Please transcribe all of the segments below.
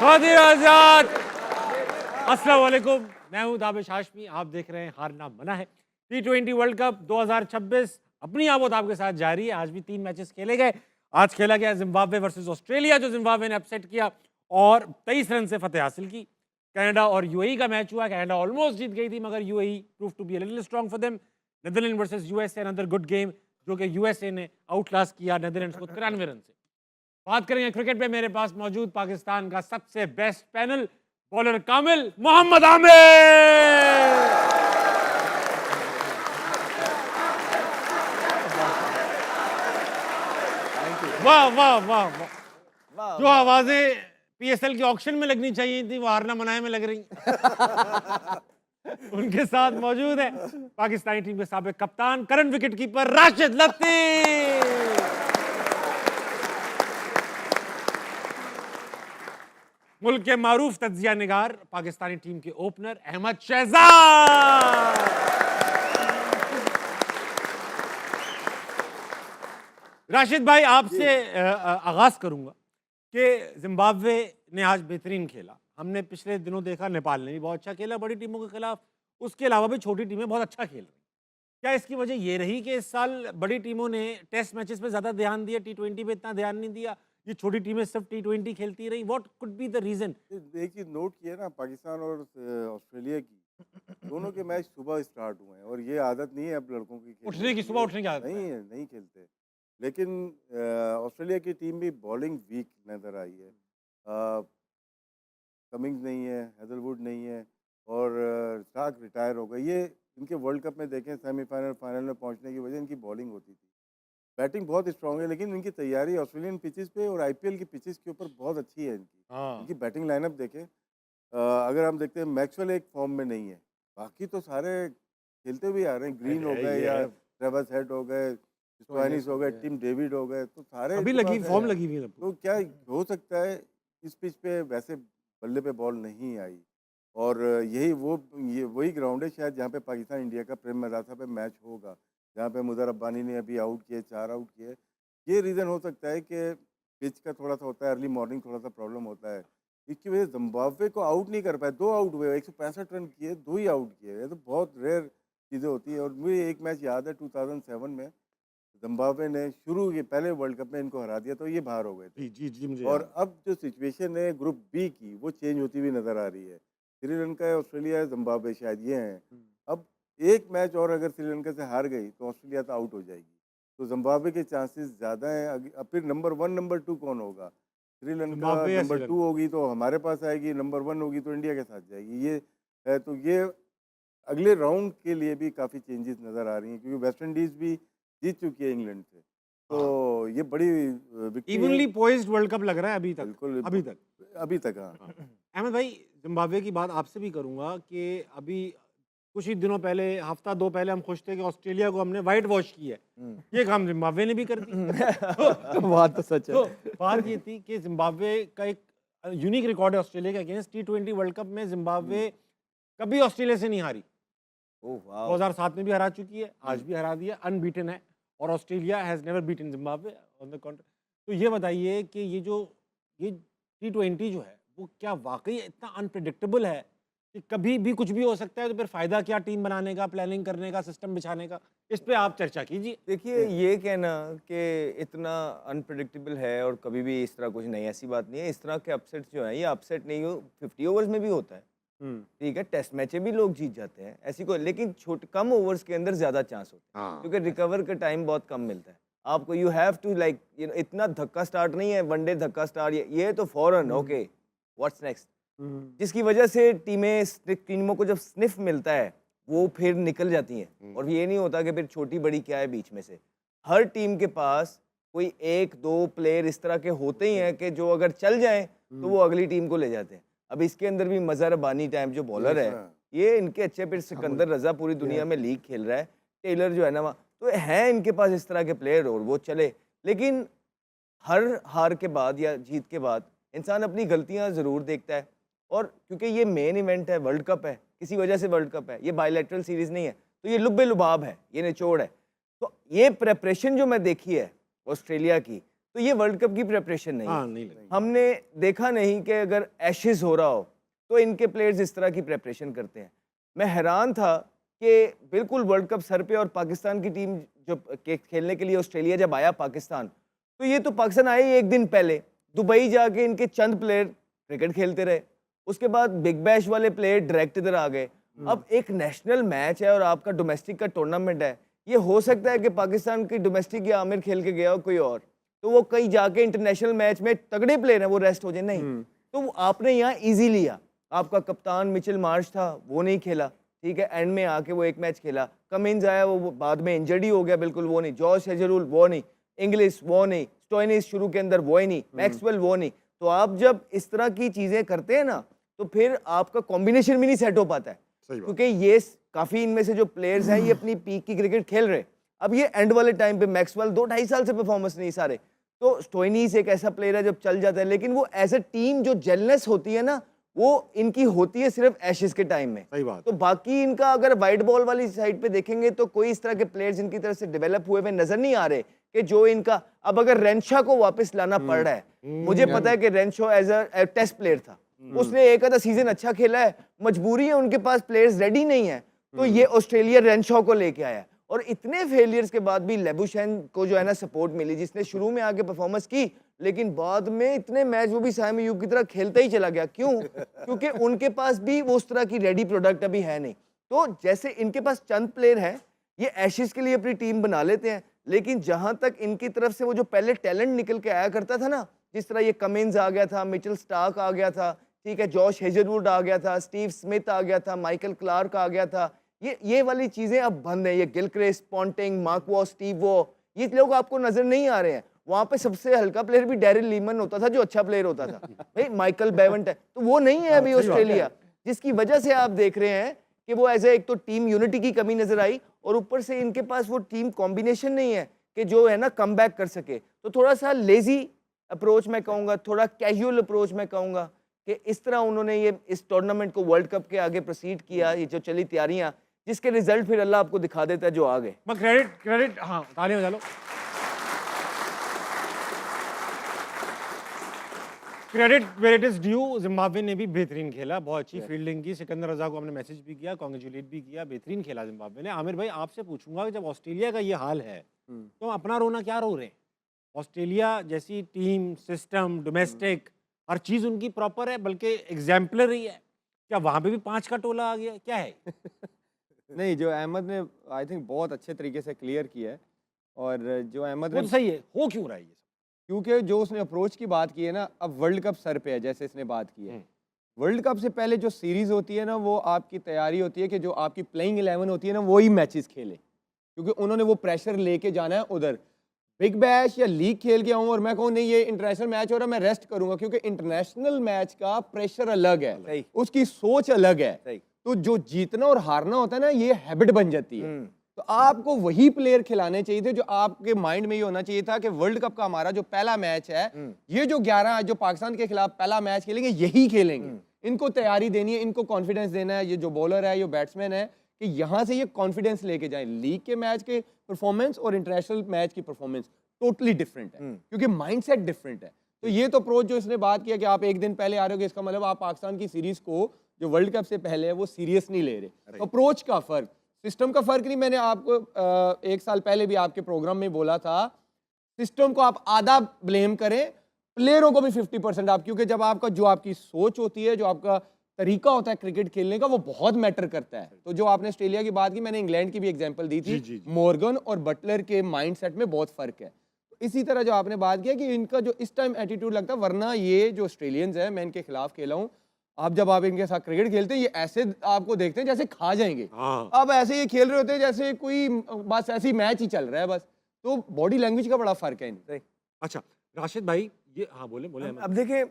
खादिर आजाद। अस्सलाम वालेकुम, मैं हूं दाबिश हाशमी। आप देख रहे हैं हारना मना है। T20 वर्ल्ड कप 2026 अपनी आबोताब के साथ जारी है। आज भी 3 मैचेस खेले गए। आज खेला गया जिम्बाब्वे वर्सेस ऑस्ट्रेलिया, जो जिम्बाब्वे ने अपसेट किया और 23 रन से फतेह हासिल की। कनाडा और यूएई का मैच हुआ। कनाडा ऑलमोस्ट जीत गई थी, मगर UAE prove to be a little strong for them. Netherland versus USA, another good game, जो कि यूएसए ने आउटक्लास किया नीदरलैंड्स को 93 रन से। बात करेंगे क्रिकेट में मेरे पास मौजूद पाकिस्तान का सबसे बेस्ट पैनल, बॉलर कामिल, मोहम्मद आमिर। वाह वाह वाह वाह, जो आवाजें पीएसएल के ऑक्शन में लगनी चाहिए थी वो हारना मनाए में लग रही। उनके साथ मौजूद है पाकिस्तानी टीम के साबिक कप्तान, current wicket keeper Rashid Latif. मुल्क के मारूफ तज्जिया निगार, पाकिस्तानी टीम के ओपनर अहमद शहजाद। राशिद भाई, आपसे आगाज करूंगा कि जिम्बाब्वे ने आज बेहतरीन खेला। हमने पिछले दिनों देखा नेपाल ने भी बहुत अच्छा खेला बड़ी टीमों के खिलाफ। उसके अलावा भी छोटी टीमें बहुत अच्छा खेल रही। क्या इसकी वजह ये रही कि इस साल बड़ी टीमों ने टेस्ट मैचेस पे ज्यादा ध्यान दिया, T20 पे इतना ध्यान नहीं दिया? ये छोटी टीमें सिर्फ T20 खेलती रही। What could be the reason? एक चीज नोट किया ना, पाकिस्तान और ऑस्ट्रेलिया की, दोनों के मैच सुबह स्टार्ट हुए हैं और ये आदत नहीं है अब लड़कों की उठने की, सुबह उठने की आदत नहीं है, नहीं खेलते। लेकिन ऑस्ट्रेलिया की टीम भी बॉलिंग वीक नज़र आई है। कमिंग्स नहीं है, हेजलवुड नहीं है और स्टार्क रिटायर हो गए। ये इनके वर्ल्ड कप में देखें, सेमीफाइनल फाइनल में पहुंचने की वजह इनकी बॉलिंग होती थी। बैटिंग बहुत स्ट्रांग है, लेकिन इनकी तैयारी ऑस्ट्रेलियन पिचेस पे और आईपीएल की पिचेस के ऊपर बहुत अच्छी है इनकी। इनकी बैटिंग लाइनअप देखें, अगर हम देखते हैं मैक्सवेल एक फॉर्म में नहीं है, बाकी तो सारे खेलते हुए आ रहे हैं। ग्रीन हो गए या ट्रेवर्स हेड हो गए, स्टोइनिस हो गए, टिम डेविड हो गए, तो सारे अभी लगी फॉर्म लगी हुई है। तो क्या हो सकता है इस पिच पे वैसे बल्ले पे बॉल नहीं आई। और यही ये वही ग्राउंड है शायद जहाँ पे पाकिस्तान इंडिया का प्रेम मराठा पे मैच होगा, जहाँ पे मुदर अब्बानी ने अभी आउट किए, 4 आउट किए। ये रीज़न हो सकता है कि पिच का थोड़ा सा होता है, अर्ली मॉर्निंग थोड़ा सा प्रॉब्लम होता है। इसकी वजह से जिम्बाब्वे को आउट नहीं कर पाए। 2 आउट हुए, 165 रन किए, 2 ही आउट किए। ये तो बहुत रेयर चीज़ें होती है। और मुझे एक मैच याद है 2007 में जिम्बाब्वे ने शुरू के पहले वर्ल्ड कप में इनको हरा दिया, तो ये बाहर हो गए थे। जी जी जी, मुझे और अब जो सिचुएशन है ग्रुप बी की, वो चेंज होती हुई नज़र आ रही है। श्रीलंका है, ऑस्ट्रेलिया है, जिम्बाब्वे, शायद ये हैं। अब एक मैच और अगर श्रीलंका से हार गई तो ऑस्ट्रेलिया तो आउट हो जाएगी, तो जिम्बाब्वे के चांसेस ज़्यादा हैं। अब फिर नंबर 1 नंबर 2 कौन होगा? श्रीलंका नंबर 2 होगी तो हमारे पास आएगी, नंबर 1 होगी तो इंडिया के साथ जाएगी। ये है, तो ये अगले राउंड के लिए भी काफ़ी चेंजेस नज़र आ रही हैं, क्योंकि वेस्ट इंडीज़ भी जीत चुकी है इंग्लैंड से। तो ये बड़ी इवनली पोइज्ड वर्ल्ड कप लग रहा है अभी तक। बिल्कुल अभी तक हाँ। अहमद भाई, जिम्बाब्वे की बात आपसे भी करूंगा कि अभी कुछ ही दिनों पहले, हफ्ता 2 पहले हम खुश थे कि ऑस्ट्रेलिया को हमने वाइट वॉश किया है। ये काम जिम्बाब्वे ने भी कर दी। बात तो सच है। तो बात ये थी कि जिम्बाब्वे का एक यूनिक रिकॉर्ड है ऑस्ट्रेलिया के अगेंस्ट। T20 वर्ल्ड कप में जिम्बाब्वे कभी ऑस्ट्रेलिया से नहीं हारी। 2007 में भी हरा चुकी है, आज भी हरा दिया, अनबीटन है। और Australia has never beaten Zimbabwe on the country. तो ये बताइए कि ये T20 जो है वो क्या वाकई इतना अनप्रेडिक्टेबल है कि कभी भी कुछ भी हो सकता है? तो फिर फायदा क्या टीम बनाने का, प्लानिंग करने का, सिस्टम बिछाने का? इस पे आप चर्चा कीजिए। देखिए, ये कहना कि इतना अनप्रेडिक्टेबल है और कभी भी इस तरह कुछ नहीं, ऐसी बात नहीं है। इस तरह के अपसेट्स जो हैं, ये अपसेट नहीं हो 50 ओवर्स में भी होता है। ठीक है, टेस्ट मैचें भी लोग जीत जाते हैं, ऐसी कोई, लेकिन कम ओवर्स के अंदर ज़्यादा चांस होता है, क्योंकि रिकवर का टाइम बहुत कम मिलता है आपको। यू हैव टू लाइक इतना धक्का स्टार्ट नहीं है, वनडे धक्का स्टार्ट, ये तो फौरन ओके व्हाट्स नेक्स्ट, जिसकी वजह से टीमों को जब स्निफ मिलता है वो फिर निकल जाती हैं। और ये नहीं होता कि फिर छोटी बड़ी क्या है बीच में से। हर टीम के पास कोई 1-2 प्लेयर इस तरह के होते ही हैं कि जो अगर चल जाएं तो वो अगली टीम को ले जाते हैं। अब इसके अंदर भी मज़हर रब्बानी टाइप जो बॉलर है, ये इनके अच्छे, फिर सिकंदर रजा पूरी दुनिया में लीग खेल रहा है, टेलर जो है ना, तो है इनके पास इस तरह के प्लेयर और वो चले। लेकिन हर हार के बाद या जीत के बाद इंसान अपनी गलतियां ज़रूर देखता है। और क्योंकि ये मेन इवेंट है, वर्ल्ड कप है, किसी वजह से वर्ल्ड कप है, ये बायलैटरल सीरीज़ नहीं है, तो ये लुब्बे लुबाब है, ये निचोड़ है। तो ये प्रेपरेशन जो मैं देखी है ऑस्ट्रेलिया की, तो ये वर्ल्ड कप की प्रिपरेशन नहीं है। हाँ नहीं लगी। हमने देखा नहीं कि अगर एशेज हो रहा हो तो इनके प्लेयर्स इस तरह की प्रिपरेशन करते हैं। मैं हैरान था कि बिल्कुल वर्ल्ड कप सर पे और पाकिस्तान की टीम जो खेलने के लिए ऑस्ट्रेलिया जब आया पाकिस्तान, तो ये तो पाकिस्तान आए ही एक दिन पहले, दुबई जाके इनके चंद प्लेयर क्रिकेट खेलते रहे, उसके बाद बिग बैश वाले प्लेयर डायरेक्ट इधर आ गए। अब एक नेशनल मैच है और आपका डोमेस्टिक का टूर्नामेंट है, ये हो सकता है कि पाकिस्तान की डोमेस्टिक या आमिर खेल के गया हो कोई और, तो वो कहीं जाके इंटरनेशनल मैच में तगड़े प्लेयर हैं वो रेस्ट हो जाए, नहीं। तो आपने यहाँ इजी लिया, आपका कप्तान मिचेल मार्श था वो नहीं खेला, ठीक है, एंड में आके वो एक मैच खेला, कमिंस आया वो बाद में इंजर्ड ही हो गया, बिल्कुल वो नहीं, जॉश हेजलवुड वो नहीं, इंग्लिश वो नहीं, स्टोइनिस शुरू के अंदर वो ही नहीं, मैक्सवेल वो नहीं। तो आप जब इस तरह की चीजें करते हैं ना तो फिर आपका कॉम्बिनेशन भी नहीं सेट हो पाता है, क्योंकि ये काफी इनमें से जो प्लेयर्स हैं ये अपनी पीक की क्रिकेट खेल रहे। अब ये एंड वाले टाइम पे मैक्सवेल 2-2.5 साल से परफॉर्मेंस नहीं सारे, तो स्टोइनिस एक ऐसा प्लेयर है जब चल जाता है, लेकिन वो एज ए टीम जो जेलनेस होती है ना वो इनकी होती है सिर्फ एशेज के टाइम में। सही बात। तो बाकी इनका अगर वाइट बॉल वाली साइड पे देखेंगे तो कोई इस तरह के प्लेयर्स इनकी तरफ से डेवलप हुए हुए नजर नहीं आ रहे कि जो इनका, अब अगर रेंशा को वापस लाना पड़ रहा है, मुझे पता है कि रेंशो एज अ टेस्ट प्लेयर था, उसने एक आधा सीजन अच्छा खेला है, मजबूरी है उनके पास प्लेयर्स रेडी नहीं है, तो ये ऑस्ट्रेलिया रेंशो को लेके आया और इतने फेलियर्स के बाद भी लेबुशैन को जो है ना सपोर्ट मिली, जिसने शुरू में आके परफॉर्मेंस की लेकिन बाद में इतने मैच वो भी साइम अयूब की तरह खेलता ही चला गया। क्यों? क्योंकि उनके पास भी वो उस तरह की रेडी प्रोडक्ट अभी है नहीं। तो जैसे इनके पास चंद प्लेयर हैं, ये एशेज के लिए अपनी टीम बना लेते हैं, लेकिन जहां तक इनकी तरफ से वो जो पहले टैलेंट निकल के आया करता था ना, जिस तरह ये कमिंस आ गया था, मिचेल स्टार्क आ गया था, ठीक है, जॉश हेजलवुड आ गया था, स्टीव स्मिथ आ गया था, माइकल क्लार्क आ गया था, ये वाली चीजें अब बंद है। ये Gilchrist, Ponting, mark Waugh, Steve Waugh, ये लोग आपको नजर नहीं आ रहे हैं। वहां पे सबसे हल्का प्लेयर भी डैरिल लीमन होता था जो अच्छा प्लेयर होता था, भाई माइकल बेवेंट है, तो वो नहीं है अभी ऑस्ट्रेलिया, जिसकी वजह से आप देख रहे हैं कि वो एज एक तो टीम यूनिटी की कमी नजर आई और ऊपर से इनके पास वो टीम कॉम्बिनेशन नहीं है कि जो है ना कम बैक कर सके। तो थोड़ा सा लेजी अप्रोच मैं कहूँगा, थोड़ा कैजुअल अप्रोच मैं कहूँगा कि इस तरह उन्होंने ये इस टूर्नामेंट को वर्ल्ड कप के आगे प्रोसीड किया, ये जो चली तैयारियां, जिसके रिजल्ट फिर अल्लाह आपको दिखा देता है जो आ गए। क्रेडिट हाँ तालियां बजा लो। Credit where it is due, Zimbabwe ने भी बेहतरीन खेला, बहुत अच्छी फील्डिंग की, सिकंदर रजा को हमने मैसेज भी किया, कांग्रेचुलेट भी किया, बेहतरीन खेला जिम्बाब्वे ने। आमिर भाई आपसे पूछूंगा कि जब ऑस्ट्रेलिया का ये हाल है तो अपना रोना क्या रो रहे हैं? ऑस्ट्रेलिया जैसी टीम, सिस्टम, डोमेस्टिक हर चीज उनकी प्रॉपर है, बल्कि एग्जाम्पलरी है, क्या वहां पे भी 5 का टोला आ गया, क्या है? नहीं, जो अहमद ने आई थिंक बहुत अच्छे तरीके से क्लियर किया है, और जो अहमद वो ने, तो सही है, हो क्यों रहा है ये? क्योंकि जो उसने अप्रोच की बात की है ना, अब वर्ल्ड कप सर पे है, जैसे इसने बात की है, वर्ल्ड कप से पहले जो सीरीज होती है ना, वो आपकी तैयारी होती है कि जो आपकी प्लेइंग 11 होती है ना, वही मैचेस खेले, क्योंकि उन्होंने वो प्रेशर लेके जाना है उधर। बिग बैश या लीग खेल के आऊँ और मैं कहूँ नहीं ये इंटरनेशनल मैच हो रहा है, मैं रेस्ट करूंगा, क्योंकि इंटरनेशनल मैच का प्रेशर अलग है, उसकी सोच अलग है, तो जो जीतना और हारना होता है ना, ये हैबिट बन जाती है। तो आपको वही प्लेयर खिलाने चाहिए थे, जो आपके माइंड में ये होना चाहिए था कि वर्ल्ड कप का हमारा जो पहला मैच है, ये जो 11 जो पाकिस्तान के खिलाफ पहला मैच खेलेंगे, यही खेलेंगे, इनको तैयारी देनी है, इनको कॉन्फिडेंस देना है, ये जो बॉलर है, ये बैट्समैन है, कि यहाँ से ये कॉन्फिडेंस लेके जाए। लीग के मैच के परफॉर्मेंस और इंटरनेशनल मैच की परफॉर्मेंस टोटली डिफरेंट है, क्योंकि माइंडसेट डिफरेंट है। तो ये तो अप्रोच जो इसने बात किया कि आप एक दिन पहले आ रहे हो, इसका मतलब आप पाकिस्तान की सीरीज को जो वर्ल्ड कप से पहले है वो सीरियस नहीं ले रहे। तो अप्रोच का फर्क, सिस्टम का फर्क नहीं। मैंने आपको 1 साल पहले भी आपके प्रोग्राम में बोला था, सिस्टम को आप आधा ब्लेम करें, प्लेयरों को भी 50% आप, क्योंकि जब आपका जो आपकी सोच होती है, जो आपका तरीका होता है क्रिकेट खेलने का, वो बहुत मैटर करता है। तो जो आपने ऑस्ट्रेलिया की बात की, मैंने इंग्लैंड की भी एग्जांपल दी थी, मॉर्गन और बटलर के माइंडसेट में बहुत फर्क है। इसी तरह जो आपने बात किया कि इनका जो इस टाइम एटीट्यूड लगता है, वरना ये जो ऑस्ट्रेलियंस है, मैं इनके खिलाफ खेला हूँ, आप जब आप इनके साथ क्रिकेट खेलते हैं, ये ऐसे आपको देखते हैं जैसे खा जाएंगे। अब ऐसे ये खेल रहे होते हैं जैसे कोई बस ऐसी मैच ही चल रहा है बस। तो बॉडी लैंग्वेज का बड़ा फर्क है इनसे। अच्छा राशिद भाई, ये हाँ बोले अब देखें,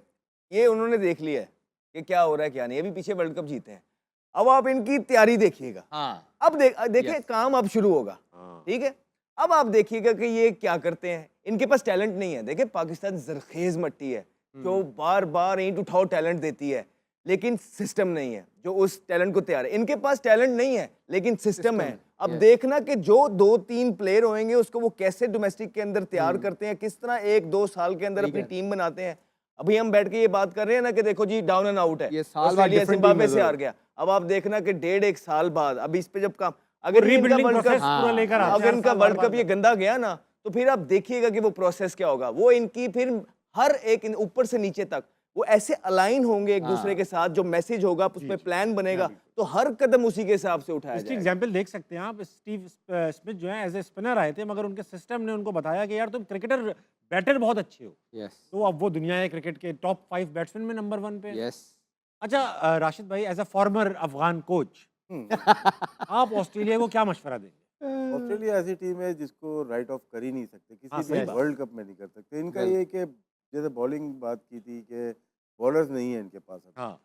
ये उन्होंने देख लिया है कि क्या हो रहा है क्या नहीं, अभी पीछे वर्ल्ड कप जीते हैं, अब आप इनकी तैयारी देखिएगा। अब देखिए काम अब शुरू होगा, ठीक है। अब आप देखिएगा कि ये क्या करते हैं, इनके पास टैलेंट नहीं है। देखिए पाकिस्तान जरखेज मट्टी है जो बार बार ईंट उठाओ टैलेंट देती है, लेकिन सिस्टम नहीं है जो उस टैलेंट को तैयार है। इनके पास टैलेंट नहीं है लेकिन सिस्टम है, अब देखना कि जो 2-3 प्लेयर होंगे उसको वो कैसे डोमेस्टिक के अंदर तैयार करते हैं, किस तरह 1-2 साल के अंदर अपनी टीम बनाते हैं। अभी हम बैठ के ये बात कर रहे हैं ना कि देखो जी डाउन एंड आउट है, ये साल बाद ऑस्ट्रेलिया different जिम्बाब्वे team से नजर हार गया। अब आप देखना कि 1.5-1 साल बाद अब इस पे जब काम अगर ये इनका रीबिल्डिंग वर्ल्ड प्रोसेस कप पूरा लेकर आते हैं, अगर हर इनका साल वर्ल्ड बार-बार कप ये गंदा गया ना तो फिर आप देखिएगा कि वो प्रोसेस क्या होगा। वो इनकी फिर हर एक ऊपर से नीचे तक वो ऐसे अलाइन होंगे एक दूसरे के साथ, जो मैसेज होगा उस पर प्लान बनेगा तो हर कदम उसी के हिसाब से उठाया इसकी जाएगा। एग्जांपल देख सकते हैं आप। स्टीव स्मिथ जो है एज ए स्पिनर आए थे, मगर उनके सिस्टम ने उनको बताया कि यार तुम क्रिकेटर बैटर बहुत अच्छे हो, यस तो अब वो दुनिया के क्रिकेट के टॉप 5 बैट्समैन में नंबर 1 पे हैं। यस अच्छा राशिद भाई, as a former Afghan coach आप ऑस्ट्रेलिया को क्या मशवरा देंगे? ऑस्ट्रेलिया ऐसी टीम है जिसको राइट ऑफ कर ही नहीं सकते, हाँ, किसी सही भी बात। वर्ल्ड कप में नहीं कर सकते। इनका ये कि जैसे बॉलिंग बात की थी कि बॉलर्स नहीं है इनके पास। हाँ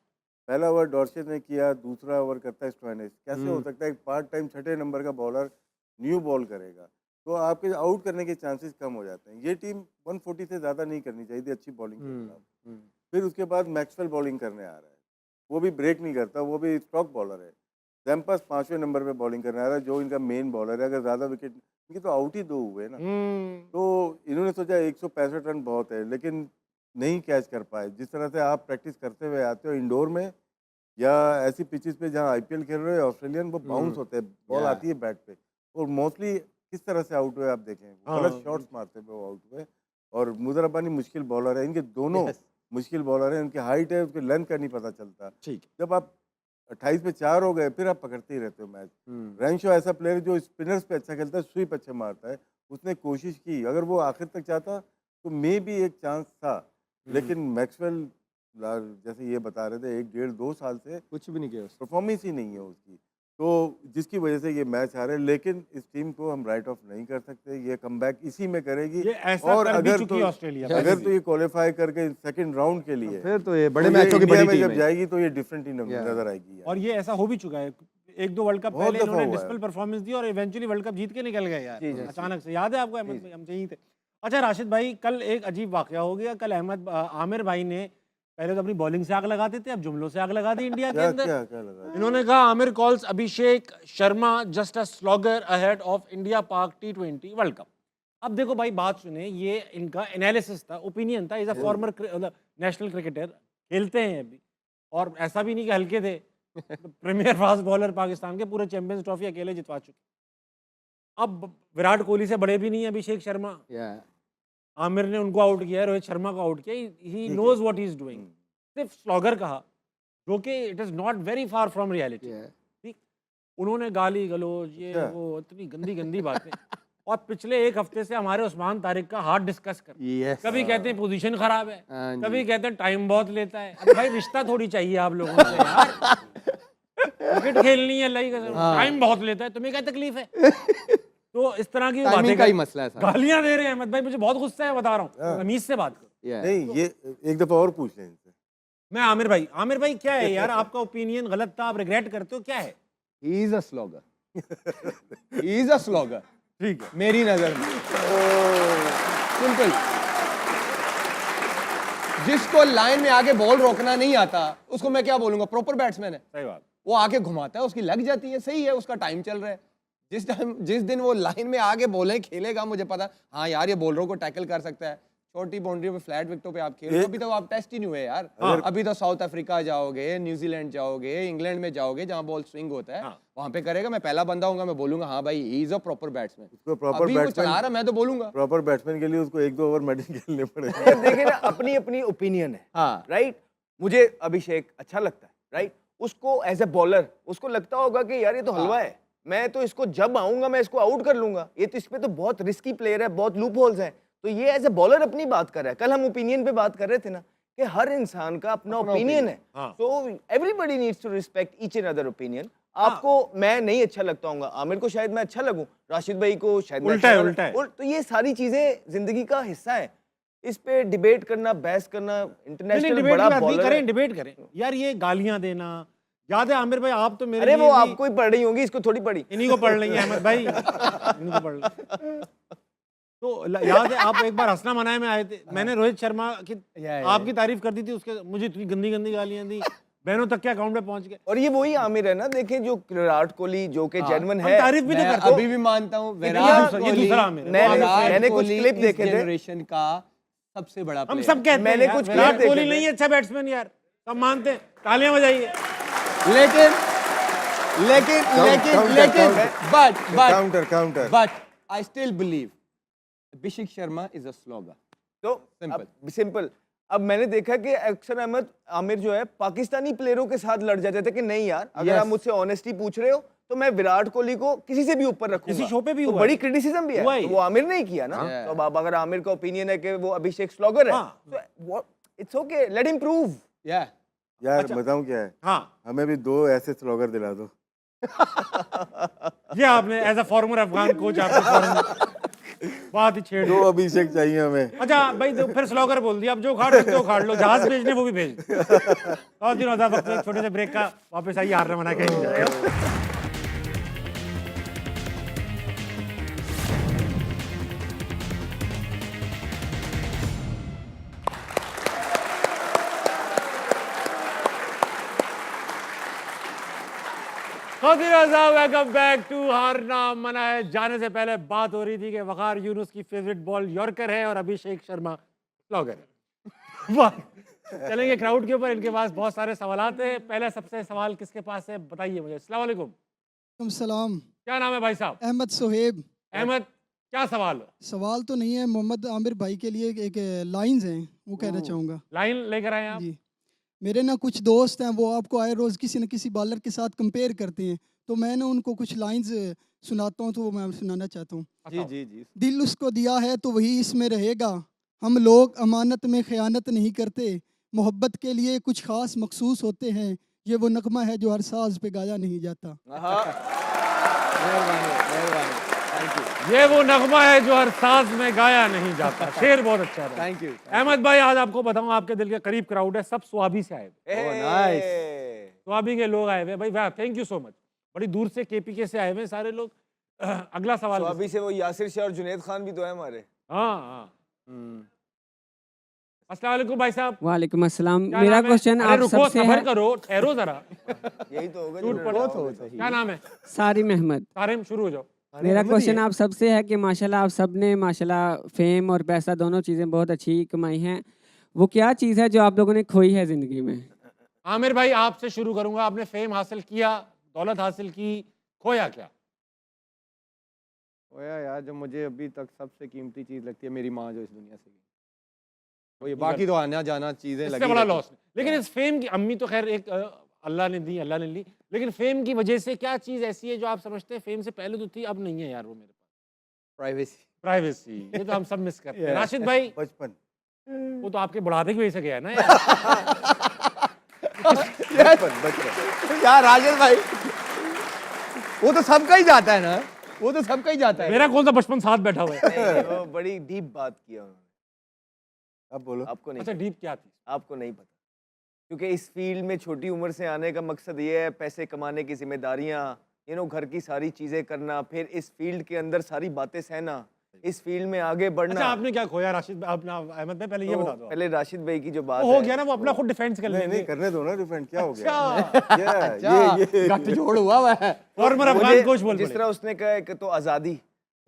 पहला ओवर डॉर्सेट ने किया, दूसरा ओवर करता है स्टोइनिस। कैसे हो सकता है एक पार्ट टाइम 6ठे नंबर का बॉलर न्यू बॉल करेगा? तो आपके आउट करने के चांसेस कम हो जाते हैं। ये टीम 140 से ज़्यादा नहीं करनी चाहिए थी अच्छी बॉलिंग के खिलाफ। फिर उसके बाद मैक्सवेल बॉलिंग करने आ रहा है, वो भी ब्रेक नहीं करता, वो भी स्ट्रोक बॉलर है। जैम्पस 5वें नंबर पे बॉलिंग करने आ रहा है, जो इनका मेन बॉलर है। अगर ज़्यादा विकेट, इनके तो आउट ही 2 हुए ना, तो इन्होंने सोचा 165 रन बहुत है, लेकिन नहीं कैच कर पाए। जिस तरह से आप प्रैक्टिस करते हुए आते हो इंडोर में या ऐसी पिचेस पे जहाँ आईपीएल खेल रहे हो ऑस्ट्रेलियन, वो बाउंस होते हैं, बॉल आती है बैट पे, और मोस्टली किस तरह से आउट हुए आप देखें, गलत शॉट्स मारते हुए वो आउट हुए। और मुदर रब्बानी मुश्किल बॉलर है, इनके दोनों मुश्किल बॉलर हैं। उनकी हाइट है, उसकी लेंथ का नहीं पता चलता। ठीक। जब आप 28 पे 4 हो गए, फिर आप पकड़ते ही रहते हो मैच। रैंशो ऐसा प्लेयर जो स्पिनर्स पे अच्छा खेलता है, स्वीप अच्छे मारता है, उसने कोशिश की, अगर वो आखिर तक चाहता तो मे भी एक चांस था। लेकिन मैक्सवेल जैसे ये बता रहे थे 1-1.5-2 साल से कुछ भी नहीं किया उसने। परफॉर्मेंस ही नहीं है उसकी, तो जिसकी वजह से ये मैच हारे। लेकिन इस टीम को हम राइट ऑफ नहीं कर सकते, ये कमबैक इसी में करेगी। ये ऐसा और कर भी अगर चुकी तो है ऑस्ट्रेलिया। अगर तो ये क्वालिफाई करके सेकंड राउंड के लिए फिर तो ये बड़े तो ये मैचों की इंडिया बड़ी में टीम जब है। जाएगी तो ये डिफरेंट ही नजर आएगी यार। और ये ऐसा हो भी चुका है, 1-2 वर्ल्ड कप बहुत पहले दफा इन्होंने हुआ है। डिस्पल परफॉर्मेंस दी और इवेंचुअली वर्ल्ड कप जीत के निकल गए यार, जी, जी, अचानक से। याद है आपको अहमद भाई, हम यहीं थे। अच्छा राशिद भाई, कल एक अजीब वाकया हो गया। कल आमिर भाई ने पहले तो अपनी बॉलिंग से आग लगाते थे, अब जुमलों से आग लगा दी इंडिया के क्या अंदर। क्या क्या लगा? इन्होंने कहा Aamir calls Abhishek Sharma just a slogger ahead of India पाक T20 वर्ल्ड कप। अब देखो भाई, बात सुने, ये इनका एनालिसिस था, ओपिनियन था। Is a former national cricketer, खेलते हैं अभी, और ऐसा भी नहीं कि हल्के थे। प्रीमियर फास्ट बॉलर पाकिस्तान के, पूरे चैंपियंस ट्रॉफी अकेले जितवा चुके। अब विराट कोहली से बड़े भी नहीं है अभिषेक शर्मा। आमिर ने उनको आउट किया है, रोहित शर्मा को आउट किया। He knows what he is doing. सिर्फ स्लॉगर कहा, जो कि it is not very far from reality. ठीक, उन्होंने गाली गलौज, ये क्या? वो इतनी गंदी गंदी बातें। और पिछले एक हफ्ते से हमारे उस्मान तारिक का हार्ट डिस्कस कर, कभी कहते हैं पोजीशन खराब है, हाँ जी। कभी कहते हैं टाइम बहुत लेता है। अब भाई रिश्ता थोड़ी चाहिए आप लोगों से यार। क्रिकेट खेलनी है, अल्लाह की कसम, टाइम बहुत लेता है, तुम्हें क्या तकलीफ है? तो इस तरह की बातें टाइमिंग का ही मसला है सारा। गालियां दे रहे हैं अहमद भाई, मुझे बहुत गुस्सा है, बता रहा हूँ। तमीज से बात करो। नहीं, ये एक दफा और पूछ लें इनसे। मैं आमिर भाई क्या है यार, आपका ओपिनियन गलत था, आप रिग्रेट करते हो, क्या है? He is a slogger. He is a slogger. ठीक है, मेरी नजर में सिंपल। जिसको लाइन में आगे बॉल रोकना नहीं आता उसको मैं क्या बोलूंगा? प्रॉपर बैट्समैन है। सही बात। वो आके घुमाता है, उसकी लग जाती है, सही है, उसका टाइम चल रहा है। जिस दिन वो लाइन में आगे बॉलें खेलेगा, मुझे पता हाँ यार ये बॉलरों को टैकल कर सकता है, छोटी बाउंड्री पे फ्लैट विकेटों पे आप खेलो। अभी तो आप टेस्ट ही नहीं हुए यार। अभी तो साउथ अफ्रीका जाओगे, न्यूजीलैंड जाओगे, इंग्लैंड में जाओगे, जहां बॉल स्विंग होता है, वहां पे करेगा। मैं पहला बंदा होऊंगा, मैं बोलूंगा हाँ भाई he is a proper batsman. उसको प्रॉपर अभी वो चला रहा, मैं तो बोलूंगा प्रॉपर बैट्समैन के लिए उसको 1-2 ओवर मेडिन खेलने पड़ेंगे। देखिए ना, अपनी अपनी ओपिनियन है। हाँ। राइट, मुझे अभिषेक अच्छा लगता है। राइट, उसको एज ए बॉलर उसको लगता होगा कि यार ये तो हलवा है, मैं तो इसको जब आऊंगा मैं इसको आउट कर लूंगा। ये तो, इस पे तो बहुत रिस्की प्लेयर है, बहुत लूप होल्स हैं। तो ये एज ए बॉलर अपनी बात कर रहा है। कल हम ओपिनियन पे बात कर रहे थे ना कि हर इंसान का अपना ओपिनियन है। So everybody needs to respect each and other opinion. आपको मैं नहीं अच्छा लगता हूँ, आमिर को शायद मैं अच्छा लगूं, राशिद भाई को शायद मैं उल्टा अच्छा है, लगूं। उल्टा है। तो ये सारी चीजें जिंदगी का हिस्सा है। इस पे डिबेट करना, बहस करना, इंटरनेशनल डिबेट बड़ा की बात नहीं बॉलर करें, है। डिबेट करें यार। ये गालियां देना, याद है आमिर भाई, आप तो मेरे अरे लिए वो भी- आपको ही पढ़ रही होंगी, इसको थोड़ी पढ़ी। इन्हीं को पढ़ लेंगे अहमद भाई, इन्हीं को पढ़ लेंगे। तो याद है आप एक बार हंसना मनाए में आए थे, मैंने रोहित शर्मा की आपकी तारीफ कर दी थी, उसके मुझे इतनी गंदी गंदी गालियां दी, बहनों तक के अकाउंट में पहुंच गए। और ये वही आमिर है ना, देखें जो विराट कोहली जो कि जेन्युइन हम है। तारीफ भी तो मैं करते हो। अभी भी मानता हूँ ये विराट दूसरा- ये कोहली, दूसरा आमिर है। मैंने कुछ कोहली क्लिप इस देखे थे। जनरेशन का सबसे बड़ा हम player सब कहते हैं मैंने यार, कुछ विराट क्लिप कोहली देखे थे। नहीं है अच्छा बैट्समैन यार, सब मानते हैं, तालियां बजाइए। है। लेकिन लेकिन लेकिन counter, लेकिन counter counter but I still believe Abhishek Sharma is a slogger. तो सिंपल अब मैंने देखा कि अक्षर अहमद आमिर जो है पाकिस्तानी प्लेयरों के साथ लड़ जाते थे कि नहीं यार, अगर Yes. आप मुझसे ऑनेस्टी पूछ रहे हो तो मैं विराट कोहली को किसी से भी ऊपर रखूंगा। किसी शो पे भी तो हुआ बड़ी है। क्रिटिसिज्म भी हुआ है, ही तो वो आमिर ने ही किया ना। Yeah. तो अब अगर आमिर का ओपिनियन है कि वो अभिषेक स्लॉगर है, हाँ। तो it's okay, let him prove. Yeah. यार अच्छा। बताऊं क्या है, हाँ, हमें भी 2 ऐसे स्लोगर दिला दो। ये आपने as a former Afghan coach आपने बात ही छेड़ 2 दी। अभिषेक चाहिए हमें। अच्छा भाई, तो फिर स्लोगर बोल दिया, अब जो उखाड़ सकते हो उखाड़ लो, जहाज भेजने वो भी भेज दो। और दिन होता वक्त एक छोटे से ब्रेक का, वापस आइए, हारना मना के नहीं जाएगा। वेलकम बैक टू हारना मना है। जाने से पहले बात हो रही थी कि वकार यूनुस की फेवरेट बॉल यॉर्कर है और अभिषेक शर्मा स्लॉगर है। वाह। चलेंगे क्राउड के ऊपर, इनके पास बहुत सारे सवालात हैं। पहला सबसे सवाल किसके पास है बताइए मुझे। अस्सलाम वालेकुम, सलाम। क्या नाम है भाई साहब? अहमद सोहेब। अहमद, क्या सवाल है? सवाल तो नहीं है, मोहम्मद आमिर भाई के लिए एक लाइंस हैं, वो कहना चाहूँगा लाइन लेकर आए आप। जी। मेरे ना कुछ दोस्त हैं, वो आपको आए रोज़ किसी न किसी बॉलर के साथ कंपेयर करते हैं, तो मैं ना उनको कुछ लाइंस सुनाता हूँ, तो वो मैं सुनाना चाहता हूँ। जी जी जी। दिल उसको दिया है तो वही इसमें रहेगा, हम लोग अमानत में ख़यानत नहीं करते, मोहब्बत के लिए कुछ ख़ास मखसूस होते हैं, ये वो नगमा है जो हर साज पे गाया नहीं जाता। मेहरबानी मेहरबानी, थैंक यू ये वो नगमा है जो हर साज में गाया नहीं जाता। शेर बहुत अच्छा है। Thank you. अहमद भाई, आज आपको बताऊं, आपके दिल के करीब क्राउड है, सब स्वाबी से आए हुए। Oh, nice. स्वाबी के लोग आए हुए भाई। वाह, थैंक यू सो मच। बड़ी दूर से केपीके से आए हुए सारे लोग। अगला सवाल। तो अभी से वो यासिर शाह और जुनैद खान भी तो है हमारे। हाँ हाँ। अस्सलाम वालेकुम भाई साहब। वालेकुम अस्सलाम। क्या मेरा नाम है? क्वेश्चन अरे आप रुको, सबसे सबर है। करो, ठहरो जरा। यही तो होगा टूट जो पड़े। लड़ाओगे तो। क्या नाम है? सारिम अहमद। तारिम, शुरू हो जाओ। मेरा क्वेश्चन आप सबसे है कि माशाल्लाह आप सबने माशाल्लाह फेम और पैसा दोनों चीज़ें बहुत अच्छी कमाई हैं, वो क्या चीज़ है जो आप लोगों ने खोई है ज़िंदगी में? आमिर भाई, आपसे शुरू करूंगा। आपने फेम हासिल किया, दौलत हासिल की, खोया क्या? ओया यार, जो मुझे अभी तक सबसे कीमती चीज़ लगती है, मेरी माँ जो इस दुनिया से गई। वो ये बाकी तो आना जाना चीज़ें इससे लगी बड़ा रहती हैं। लॉस नहीं। लेकिन इस फेम की, अम्मी तो खैर एक अल्लाह ने दी, अल्लाह ने ली, लेकिन फेम की वजह से क्या चीज़ ऐसी है जो आप समझते हैं फेम से पहले तो थी, अब नहीं है यार वो मेरे पास? प्राइवेसी। प्राइवेसी। ये तो हम सब मिस करते हैं। Yeah. राशिद भाई, बचपन। वो तो आपके बुढ़ापे की वजह से गया ना यार। बचपन। यार राजेश भाई, वो तो सबका ही जाता है ना, वो तो सबका ही जाता है। मेरा कौन सा बचपन साथ बैठा हुआ है? नहीं, वो बड़ी डीप बात किया उन्होंने। अब बोलो। आपको नहीं अच्छा, डीप क्या थी? आपको नहीं पता, क्योंकि इस फील्ड में छोटी उम्र से आने का मकसद ये है, पैसे कमाने की जिम्मेदारियां, घर की सारी चीजें करना, फिर इस फील्ड के अंदर सारी बातें सहना, इस फील्ड में आगे बढ़ना। अच्छा, आपने क्या खोया राशिद भाई? अपना अहमद भाई पहले ये तो बता दो। पहले राशिद भाई की जो बात वो हो है, गया ना, वो अपना खुद डिफेंस कर नहीं लेंगे। नहीं, करने दो ना डिफेंड, क्या हो गया? अच्छा, ये गठजोड़ हुआ हुआ है। फॉर्मर अफगान मुझे कोच बोल जिस पड़े। तरह उसने कहा कि तो आज़ादी,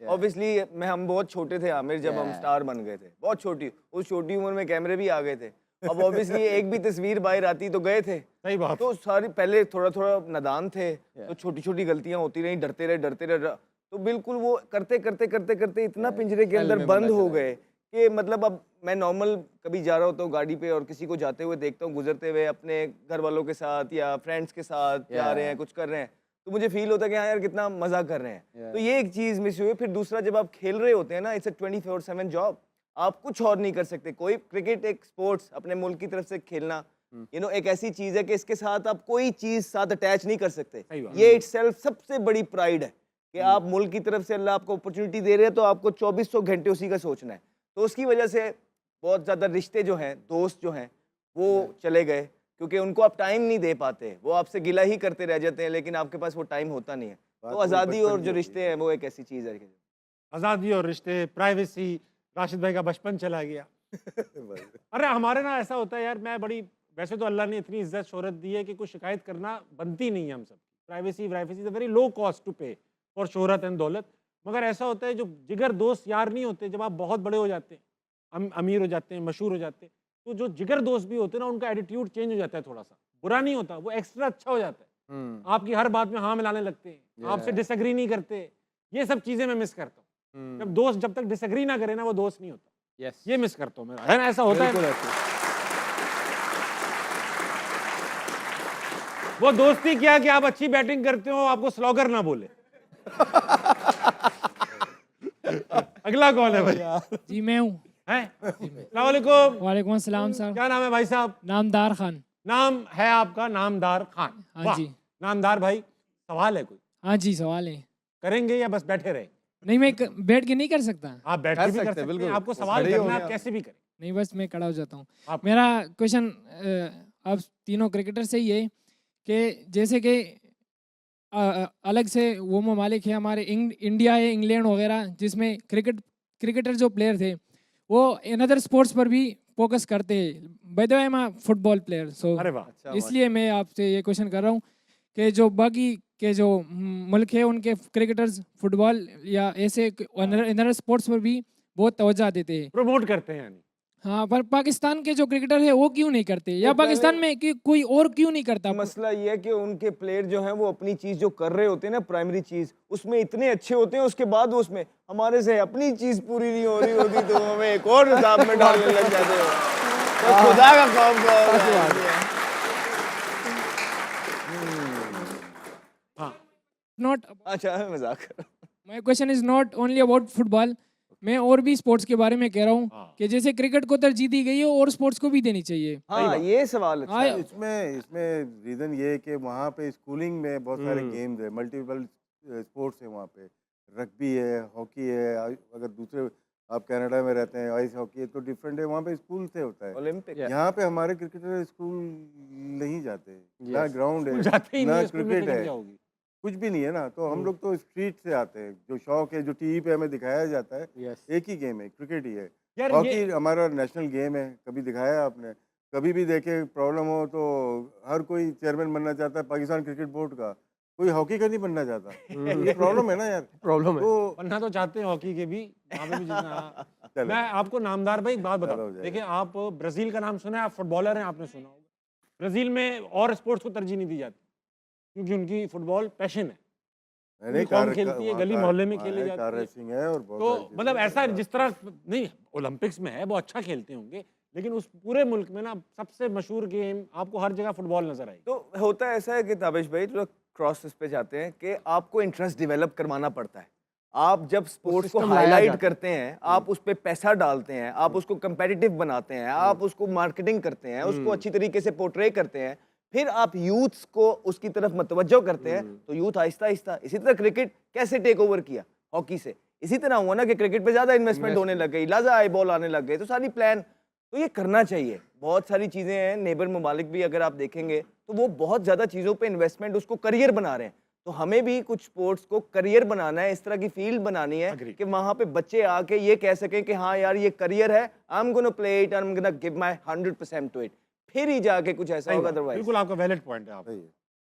ऑब्वियसली हम बहुत छोटे थे आमिर, जब हम स्टार बन गए थे, बहुत छोटी, उस छोटी उम्र में कैमरे भी आ गए थे। अब ऑब्वियसली एक भी तस्वीर बाहर आती तो गए थे। सही बात। तो सारी पहले थोड़ा थोड़ा नादान थे, तो छोटी छोटी गलतियां होती रही, डरते रहे, तो बिल्कुल वो करते करते करते करते इतना पिंजरे के अंदर बंद हो गए कि मतलब अब मैं नॉर्मल कभी जा रहा होता हूँ गाड़ी पे और किसी को जाते हुए देखता हूँ, गुजरते हुए अपने घर वालों के साथ या फ्रेंड्स के साथ जा रहे हैं, कुछ कर रहे हैं, तो मुझे फील होता है कि हाँ यार कितना मजा कर रहे हैं। तो ये एक चीज मिस हुई। फिर दूसरा, जब आप खेल रहे होते हैं ना, इट्स अ 24/7 जॉब, आप कुछ और नहीं कर सकते। कोई क्रिकेट एक स्पोर्ट्स अपने मुल्क की तरफ से खेलना, एक ऐसी चीज है कि इसके साथ आप कोई चीज साथ अटैच नहीं कर सकते। ये इटसेल्फ सबसे बड़ी प्राइड है कि आप मुल्क की तरफ से अल्लाह आपको अपॉर्चुनिटी दे रहे हैं, तो आपको 2400 घंटे उसी का सोचना है। तो उसकी वजह से बहुत ज़्यादा रिश्ते जो हैं, दोस्त जो हैं, वो चले गए, क्योंकि उनको आप टाइम नहीं दे पाते। वो आपसे गिला ही करते रह जाते हैं, लेकिन आपके पास वो टाइम होता नहीं है। तो आज़ादी और जो रिश्ते हैं वो एक ऐसी चीज़ है। आज़ादी और रिश्ते, प्राइवेसी। राशिद भाई का बचपन चला गया। अरे हमारे ना ऐसा होता है यार, मैं बड़ी वैसे तो अल्लाह ने इतनी इज्जत शोहरत दी है कि कुछ शिकायत करना बनती नहीं है हम सब। Privacy privacy is a very low cost to pay for शोहरत एंड दौलत। मगर ऐसा होता है जो जिगर दोस्त यार नहीं होते, जब आप बहुत बड़े हो जाते हैं, अमीर हो जाते हैं, मशहूर हो जाते हैं, तो जो जिगर दोस्त भी होते हैं ना, उनका एटीट्यूड चेंज हो जाता है थोड़ा सा। बुरा नहीं होता, वो एक्स्ट्रा अच्छा हो जाता है। आपकी हर बात में हाँ मिलाने लगते हैं, आपसे डिसएग्री नहीं करते। ये सब चीज़ें मैं मिस करता हूँ। जब तक डिसएग्री ना करे ना, वो दोस्त नहीं होता। यस ये मिस करता हूँ मैं, है ना? ऐसा होता बिल्कुल है। ऐसे। वो दोस्ती क्या कि आप अच्छी बैटिंग करते हो, आपको स्लॉगर ना बोले। अगला कौन है भाई? जी मैं हूँ। हैं? अस्सलाम वालेकुम। वालेकुम अस्सलाम सर। क्या नाम है भाई साहब? नामदार खान। नाम है आपका नामदार खान? हाँ वाह। जी। नामदार भाई, सवाल है कोई? हाँ जी सवाल है। करेंगे या बस बैठे रहे? नहीं मैं बैठ के नहीं कर सकता। आप बैठ कर के भी कर सकते हैं, सकते हैं, बिल्कुल। आपको सवाल खड़े करना होंगे आप आप। कैसे भी करें। नहीं बस मैं खड़ा हो जाता हूँ। आप मेरा क्वेश्चन आप तीनों क्रिकेटर से ही है कि जैसे कि अलग से वो ममालिक है हमारे इंडिया है, इंग्लैंड वगैरह, जिसमें क्रिकेटर जो प्लेयर थे वो इन अदर स्पोर्ट्स पर भी फोकस करते हैं। By the way I am football player, so अरे वाह। अच्छा, इसलिए मैं आपसे ये क्वेश्चन कर रहा हूँ कि जो बाकी के जो मुल्क है उनके क्रिकेटर्स फुटबॉल या ऐसे अदर स्पोर्ट्स पर भी बहुत तवज्जो देते हैं। प्रमोट करते हैं यानी। हाँ, पर पाकिस्तान के जो क्रिकेटर है वो क्यों नहीं करते, या तो पहले- पाकिस्तान में कि कोई और क्यों नहीं करता? मसला ये है कि उनके प्लेयर जो हैं वो अपनी चीज जो कर रहे होते हैं ना, प्राइमरी चीज उसमें इतने अच्छे होते हैं, उसके बाद वो उसमें हमारे से अपनी चीज पूरी नहीं हो रही होती तो हमें एक और हिसाब में डालने लग जाते हो। तो खुदा का खौफ करो। हाँ, नॉट अच्छा मजाक कर रहा हूं। My question is not only about football, मैं और भी स्पोर्ट्स के बारे में कह रहा हूँ हाँ। कि जैसे क्रिकेट को तरजीह दी गई है और स्पोर्ट्स को भी देनी चाहिए। हाँ ये सवाल अच्छा हाँ, है। इसमें रीज़न ये है कि वहाँ पे स्कूलिंग में बहुत सारे गेम्स है, मल्टीपल स्पोर्ट्स है वहाँ पे। रग्बी है, हॉकी है, अगर दूसरे आप कनाडा में रहते हैं आइस हॉकी है तो डिफरेंट है, वहाँ पे स्कूल से होता है। ओलंपिक यहाँ पे हमारे क्रिकेटर स्कूल नहीं जाते, ना ग्राउंड स्कूल है, जाते ही ना नहीं है, स्कूल में क्रिकेट क्रिकेट है, क्या होगी? कुछ भी नहीं है ना। तो हम लोग तो स्ट्रीट से आते हैं, जो शौक है, जो टीवी पे हमें दिखाया जाता है, यस एक ही गेम है, क्रिकेट ही है। यार हॉकी ये हमारा नेशनल गेम है, कभी दिखाया आपने? कभी भी देखे प्रॉब्लम हो तो हर कोई चेयरमैन बनना चाहता है पाकिस्तान क्रिकेट बोर्ड का, कोई हॉकी का नहीं बनना चाहता। ये प्रॉब्लम है ना यार। प्रॉब्लम है। तो बनना तो चाहते हैं हॉकी के भी, वहाँ पे भी जितना। चलो। मैं आपको नामदार भाई एक बात चलो, बताऊं। हो जाएगा। देखिए, आप ब्राजील का नाम सुना है, आप फुटबॉलर हैं, आपने सुना होगा। ब्राजील में और स्पोर्ट्स को तरजीह नहीं दी जाती क्योंकि उनकी फुटबॉल पैशन है। नहीं, कौन खेलती है, वहाँ गली मोहल्ले में खेली कार जाती है। रेसिंग है और बहुत तो सारी चीज़ें मतलब हैं। ऐसा जिस तरह नहीं ओलंपिक्स में है, वो अच्छा खेलते होंगे, लेकिन उस पूरे मुल्क में ना सबसे मशहूर गेम आपको हर जगह फुटबॉल नजर आएगी। तो होता ऐसा है कि ताबिश भाई थोड़ा क्रॉस पे जाते हैं कि आपको इंटरेस्ट डेवलप करवाना पड़ता है। आप जब स्पोर्ट्स को system लाया हाईलाइट जाता है। करते हैं, आप उस पर पैसा डालते हैं, आप उसको कंपेटिटिव बनाते हैं, आप उसको मार्केटिंग करते हैं, उसको अच्छी तरीके से पोर्ट्रे करते हैं, फिर आप यूथ्स को उसकी तरफ मतवज्जो करते हैं, तो यूथ आहिस्ता आहिस्ता। इसी तरह क्रिकेट कैसे टेक ओवर किया हॉकी से, इसी तरह हुआ ना कि क्रिकेट पे ज़्यादा इन्वेस्टमेंट होने लग गई, ज़्यादा आई बॉल आने लग गए, तो सारी प्लान तो ये करना चाहिए। बहुत सारी चीज़ें हैं, नेबर ममालिक भी अगर आप देखेंगे तो वो बहुत ज़्यादा चीज़ों पे इन्वेस्टमेंट, उसको करियर बना रहे हैं। तो हमें भी कुछ स्पोर्ट्स को करियर बनाना है, इस तरह की फील्ड बनानी है Agreed. कि वहाँ पे बच्चे आके ये कह सकें कि हाँ यार ये करियर है, I am gonna play it, I am gonna give my 100% to it, फिर ही जाके कुछ ऐसा सही होगा। बात, अदरवाइज बिल्कुल आपका वैलिड पॉइंट है। आप सही है।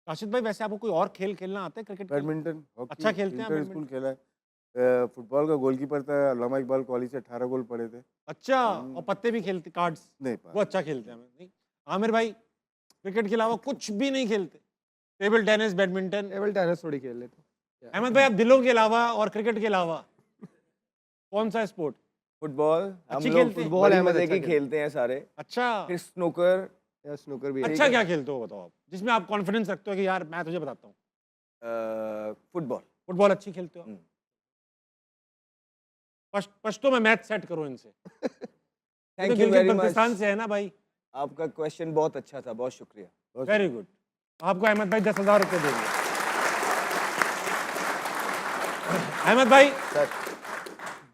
राशिद भाई, वैसे आपको कोई और खेल खेलना आता है? क्रिकेट खेलना? बैडमिंटन, हॉकी, अच्छा खेलते हैं आप इंटर स्कूल खेला है। फुटबॉल का गोलकीपर था, अल्लामा इकबाल कॉलेज से 18 गोल पड़े थे। अच्छा, और पत्ते भी खेलते, कार्ड्स? नहीं वो अच्छा खेलते हैं। नहीं, आमिर भाई क्रिकेट के अलावा कुछ भी नहीं खेलते? Table tennis, badminton? Table tennis थोड़ी खेल लेते हैं। अहमद भाई, आप दिलों के अलावा और क्रिकेट के अलावा कौन सा स्पोर्ट? फुटबॉल हम अच्छी लोग खेलते हैं? फुटबॉल बड़ी अहमद मजे की की खेलते हैं सारे, अच्छा, फिर स्नूकर, या स्नूकर भी अच्छा क्या खेलते हो बताओ आप, जिसमें आप कॉन्फिडेंस रखते हो कि यार मैं तुझे बताता हूँ। फुटबॉल। फुटबॉल अच्छी खेलते हो? हम्म। पश्तो में मैच सेट करो इनसे। Thank you Gilgit very Baltistan much. से है ना भाई? आपका क्वेश्चन बहुत अच्छा था, बहुत शुक्रिया। Very good. आपको अहमद भाई 10,000 रुपये देंगे। अहमद भाई सर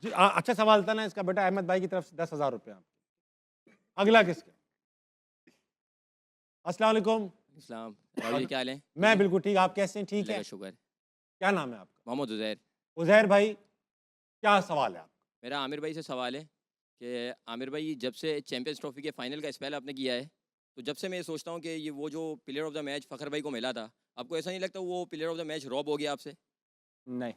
जी, अच्छा सवाल था ना इसका बेटा। अहमद भाई की तरफ से 10,000 रुपये आपके। अगला किसका? अस्सलाम वालेकुम। इस्लाम और ये क्या हाल है? मैं बिल्कुल ठीक, आप कैसे हैं? ठीक अल्लाह है। का शुक्र। क्या नाम है आपका? मोहम्मद उज़ैर। उज़ैर भाई, क्या सवाल है आपका? मेरा आमिर भाई से सवाल है कि आमिर भाई, जब से चैंपियंस ट्रॉफी के फाइनल का स्पेल आपने किया है, तो जब से मैं ये सोचता हूँ कि ये वो जो player of the match Fakhar भाई को मिला था, आपको ऐसा नहीं लगता वो player of the match rob हो गया आपसे? नहीं,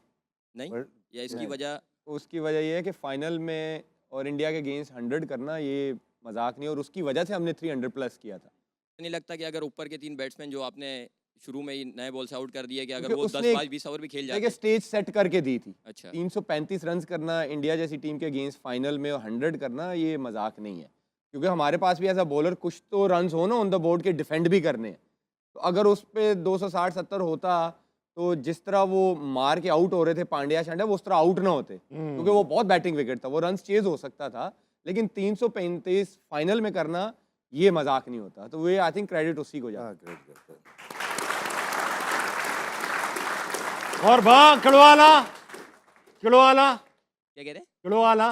नहीं? But- या इसकी नहीं। वजह उसकी वजह ये है कि फाइनल में और इंडिया के अगेंस्ट 100 करना ये मजाक नहीं, और उसकी वजह से हमने 300 प्लस किया था। नहीं लगता कि अगर ऊपर के 3 बैट्समैन जो आपने शुरू में ही नए बॉल से आउट कर दिए कि अगर क्योंकि वो उसने 10, एक- 5, 20 ओवर भी खेल देखिए जाते? स्टेज सेट करके दी थी। अच्छा। 335 रन करना इंडिया जैसी टीम के अगेंस्ट फाइनल में, और 100 करना ये मजाक नहीं है, क्योंकि हमारे पास भी एज अ बॉलर कुछ तो रन हो ना ऑन द बोर्ड के, डिफेंड भी करने हैं। तो अगर उस पे 260-70 होता तो जिस तरह वो मार के आउट हो रहे थे पांड्या शांड्या, वो उस तरह आउट ना होते, क्योंकि वो बहुत बैटिंग विकेट था, वो रन चेज हो सकता था। लेकिन 335 फाइनल में करना ये मजाक नहीं होता, तो वे आई थिंक क्रेडिट उसी को जाता है। हाँ, great. और वाह किड़वाला, किड़वाला, क्या कह रहे हैं? किड़वाला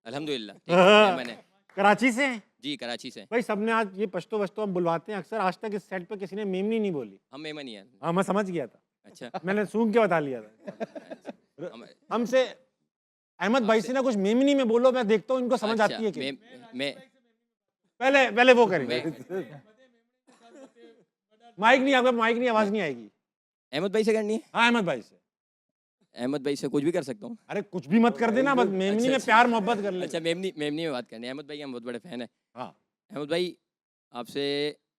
अल्हम्दुलिल्लाह ठीक है, मैंने कराची से हैं? जी कराची से। भाई सबने आज ये पश्तो वश्तो हम बुलवाते हैं अक्सर, आज तक इस सेट पे किसी ने मेमनी नहीं बोली। हम मेमन ही हैं। हाँ मैं समझ गया था, अच्छा। मैंने सूंघ के बता लिया था। हम- हमसे अहमद भाई से ना कुछ मेमनी में बोलो, मैं देखता हूँ इनको समझ अच्छा, आती है कि मैं पहले पहले वो करेंगे। मैं माइक नहीं, आपका माइक नहीं, आवाज नहीं आएगी। अहमद भाई से करनी है? हाँ अहमद भाई से। अहमद भाई से कुछ भी कर सकता हूँ? अरे कुछ भी मत कर देना, बस मेमनी में अच्छा। प्यार मोहब्बत कर ले। अच्छा मेमनी मेमनी में बात करनी है। अहमद भाई के हम बहुत बड़े फैन हैं। हाँ अहमद भाई आपसे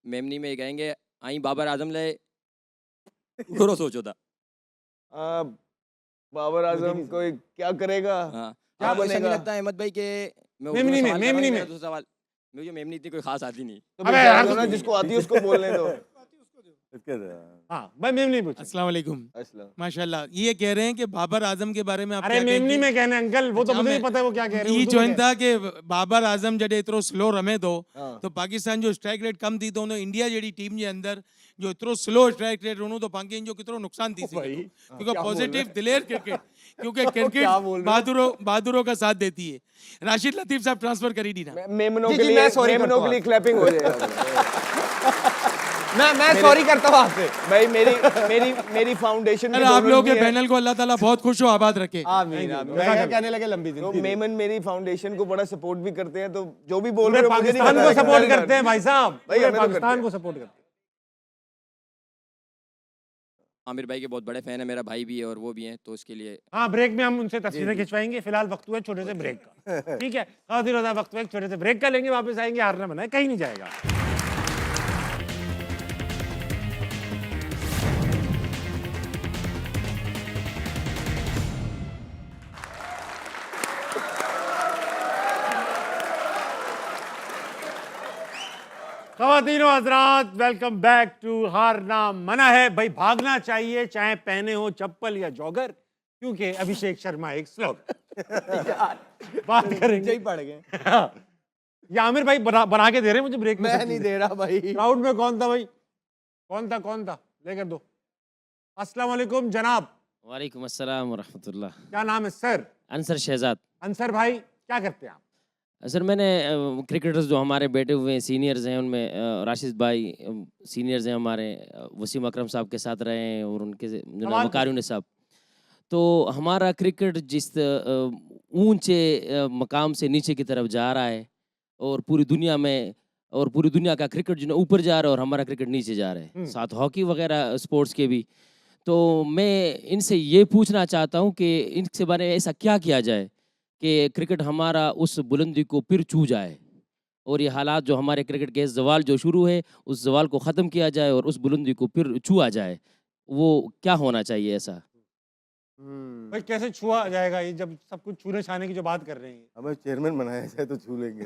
मेमनी में ये कहेंगे, आई बाबर आजम ले गुरो सोचो था। बाबर आजम कोई क्या करेगा? हाँ क्या आपको ऐसा नहीं बनेगा? लगता अहमद भाई के मेमनी में, मेमनी में। दूसरा सवाल, मुझे मेमनी इतनी कोई खास आती नहीं। तो अबे बेचारा यार, जो ना जिसको आती है उसको बोलने दो। हाँ भाई मेमनी पूछो। अस्सलाम वालेकुम। अस्सलाम। माशाल्लाह, ये कह रहे हैं कि बाबर आजम के बारे में आप अरे क्या मेमनी कहेंगे? में कहने अंकल, वो तो अच्छा, मुझे नहीं मैं- पता है वो क्या कह रहे हैं। ये उर्दू में चॉइंट था कि बाबर आजम जडे एतिरो स्लो रमे थो, हाँ। तो पाकिस्तान जो स्ट्राइक रेट कम थी, तो उन इंडिया जहिड़ी टीम जे अंदर जो एतिरो स्लो स्ट्राइक रेट हुनूं, तो पाकि जो केतिरो नुकसान थी सघे थो। क्योंकि क्या बोल पॉजिटिव रहे हैं? दिलेर क्रिकेट, क्योंकि क्या क्रिकेट बोल रहे हैं? बहादुरों का साथ देती है। राशिद लतीफ साहब ट्रांसफर करी दी ना। मेमनों जी, के जी, लिए मैं sorry मेमनों करता के लिए हूँ। क्लैपिंग हो जाएगा। मैं सॉरी करता हूँ आपसे। भाई मेरी फाउंडेशन अरे आप लोगों के पैनल को अल्लाह ताला बहुत खुश हो आबाद रखे। आमीन आमीन। मैं क्या कहने लगे, लंबी तो जिंदगी दे। मेमन मेरी फाउंडेशन को बड़ा सपोर्ट भी करते हैं, तो जो भी बोल पूरे रहे हो मुझे नहीं पाकिस्तान पता को लेकिन सपोर्ट मैं- करते हैं भाई साहब, भाई, पूरे हमें तो करते पाकिस्तान हैं। को सपोर्ट करते हैं। आमिर भाई के बहुत बड़े फैन है, मेरा भाई भी है और वो भी हैं, तो उसके लिए हाँ ब्रेक में हम उनसे तस्वीरें खिंचवाएंगे। फिलहाल वक्त हुआ है छोटे से ब्रेक का, ठीक है? खातिर होता वक्त हुआ है छोटे से ब्रेक का, लेंगे वापस आएंगे। हारना मना है, कहीं नहीं जाएगा। ख़वातीन और हज़रात, वेलकम बैक टू हारना मना है। भाई भागना चाहिए, चाहे पहने हो चप्पल या जॉगर, क्योंकि अभिषेक शर्मा एक स्लोगन बात करेंगे। ही पड़ गए। हाँ। ये आमिर भाई बना के दे रहे हैं मुझे ब्रेक में। मैं नहीं दे रहा भाई। क्राउड में कौन था भाई? कौन था लेकर दो। अस्सलाम वालेकुम जनाब, वालेकुम अस्सलाम व रहमतुल्लाह। क्या नाम है सर? अंसर शहजाद। अंसर भाई क्या करते हैं आप? सर मैंने क्रिकेटर्स जो हमारे बैठे हुए हैं सीनियर्स हैं, उनमें राशिद भाई सीनियर्स हैं हमारे, वसीम अकरम साहब के साथ रहे हैं, और उनके सवाल वकार साहब। तो हमारा क्रिकेट जिस ऊंचे मकाम से नीचे की तरफ जा रहा है, और पूरी दुनिया में, और पूरी दुनिया का क्रिकेट जो है ऊपर जा रहा है और हमारा क्रिकेट नीचे जा रहा है, साथ हॉकी वगैरह स्पोर्ट्स के भी। तो मैं इनसे ये पूछना चाहता हूँ कि इनसे बारे में ऐसा क्या किया जाए कि क्रिकेट हमारा उस बुलंदी को फिर छू जाए, और ये हालात जो हमारे क्रिकेट के जवाल जो शुरू है, उस जवाल को ख़त्म किया जाए और उस बुलंदी को फिर छुआ जाए। वो क्या होना चाहिए ऐसा? भाई कैसे छुआ जाएगा ये, जब सब कुछ छूने छाने की जो बात कर रहे हैं? हमें चेयरमैन बनाया जाए तो छू लेंगे।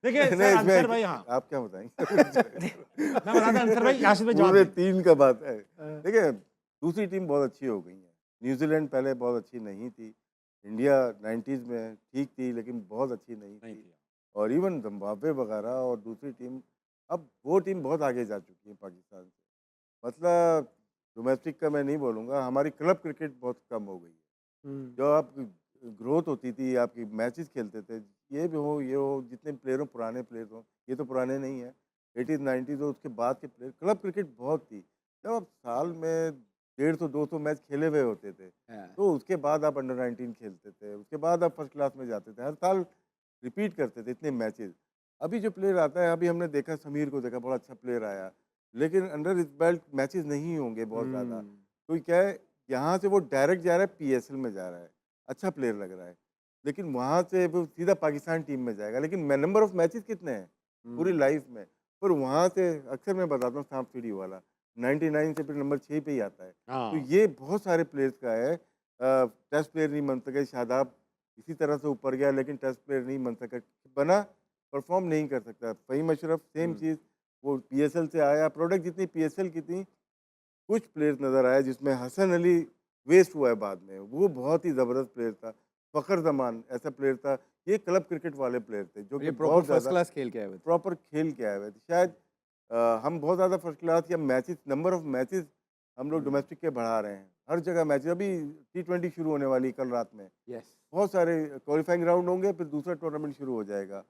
देखिए नहीं, सर, इसमें अंसर भाई, हाँ आप क्या बताएंगे? मैं बताता अंसर भाई, यासिर भाई जवाब पूरे दें। 3 का बात है। देखिए दूसरी टीम बहुत अच्छी हो गई है। न्यूजीलैंड पहले बहुत अच्छी नहीं थी, इंडिया 90s में ठीक थी लेकिन बहुत अच्छी नहीं नहीं थी, थी। और इवन जिम्बाब्वे वगैरह और दूसरी टीम, अब वो टीम बहुत आगे जा चुकी है पाकिस्तान से। मतलब डोमेस्टिक का मैं नहीं बोलूँगा, हमारी क्लब क्रिकेट बहुत कम हो गई है। जो आप ग्रोथ होती थी, आपकी मैचेस खेलते थे, ये भी हो ये हो, जितने प्लेयर हो पुराने प्लेयर हो, ये तो पुराने नहीं है, 80s 90s हो, उसके बाद के प्लेयर, क्लब क्रिकेट बहुत थी। जब आप साल में 150-200 मैच खेले हुए होते थे, तो उसके बाद आप अंडर 19 खेलते थे, उसके बाद आप फर्स्ट क्लास में जाते थे, हर साल रिपीट करते थे इतने मैचेस। अभी जो प्लेयर आता है, अभी हमने देखा समीर को देखा, बड़ा अच्छा प्लेयर आया, लेकिन अंडर इस बेल्ट मैचेस नहीं होंगे बहुत ज़्यादा। तो क्या है, यहाँ से वो डायरेक्ट जा रहा है, पीएसएल में जा रहा है, अच्छा प्लेयर लग रहा है, लेकिन वहाँ से वो सीधा पाकिस्तान टीम में जाएगा। लेकिन नंबर ऑफ मैचेस कितने हैं पूरी लाइफ में, पर वहाँ से अक्सर मैं बताता हूँ सांप सीढ़ी वाला 99 से फिर नंबर 6 पे ही आता है। तो ये बहुत सारे प्लेयर्स का है। टेस्ट प्लेयर नहीं बन सके, शादाब इसी तरह से ऊपर गया लेकिन टेस्ट प्लेयर नहीं बन सका, बना, परफॉर्म नहीं कर सकता। फ़हीम अशरफ सेम चीज़, वो पीएसएल से आया, प्रोडक्ट जितनी पीएसएल की थी, कुछ प्लेयर्स नज़र आए जिसमें हसन अली वेस्ट हुआ है बाद में, वो बहुत ही ज़बरदस्त प्लेयर था। फ़खर जमान ऐसा प्लेयर था, ये क्लब क्रिकेट वाले प्लेयर थे जो कि ये बहुत प्रॉपर फर्स्ट ज़्यादा क्लास खेल के आए हुए थे। प्रॉपर खेल के आए हुए थे। शायद हम बहुत ज़्यादा फर्स्ट क्लास या मैचेस, नंबर ऑफ मैचेस हम लोग डोमेस्टिक के बढ़ा रहे हैं, हर जगह मैचेस। अभी T20 शुरू होने वाली है कल रात में, यस। बहुत सारे क्वालिफाइंग राउंड होंगे, फिर दूसरा टूर्नामेंट शुरू हो जाएगा।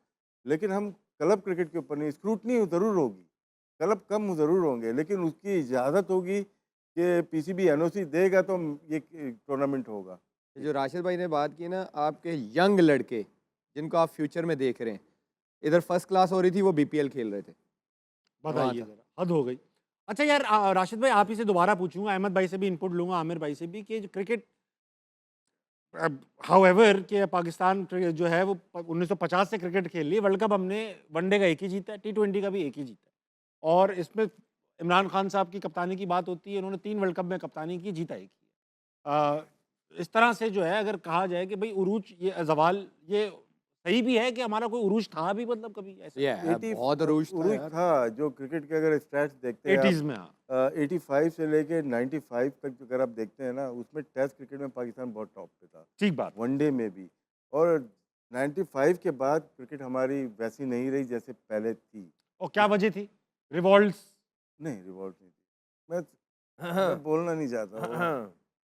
लेकिन हम क्लब क्रिकेट के ऊपर नहीं, स्क्रूटनी ज़रूर होगी, क्लब कम ज़रूर होंगे, लेकिन उसकी इजाज़त होगी कि पीसीबी एनओसी देगा तो ये टूर्नामेंट होगा। जो राशिद भाई ने बात की ना, आपके यंग लड़के जिनको आप फ्यूचर में देख रहे हैं, इधर फर्स्ट क्लास हो रही थी, वो बीपीएल खेल रहे थे। बताइए था। जरा, हद हो गई। अच्छा यार, राशिद भाई आप ही से दोबारा पूछूंगा, अहमद भाई से भी इनपुट लूंगा, आमिर भाई से भी, कि जो क्रिकेट हाउएवर कि पाकिस्तान जो है वो 1950 से क्रिकेट खेल रही है। वर्ल्ड कप हमने वनडे का एक ही जीता है, T20 का भी एक ही जीता है, और इसमें इमरान खान साहब की कप्तानी की बात होती है, उन्होंने 3 वर्ल्ड कप में कप्तानी की, जीता एक ही है। इस तरह से जो है अगर कहा जाए कि भाई उरूज, ये जवाल, ये सही भी है कि हमारा कोई उरूज था भी, मतलब कभी ऐसा बहुत अरूज था उरूज यार। था, जो क्रिकेट के अगर स्टैट्स देखते हैं 80s में। हाँ, 85 से लेके 95 तक अगर आप देखते हैं ना, उसमें टेस्ट क्रिकेट में पाकिस्तान बहुत टॉप पे था, ठीक बात। वनडे में भी। और 95 के बाद क्रिकेट हमारी वैसी नहीं रही जैसे पहले थी। और क्या वजह थी? रिवॉल्ट्स? नहीं, रिवॉल्ट नहीं थी। मैं बोलना नहीं चाहता वो।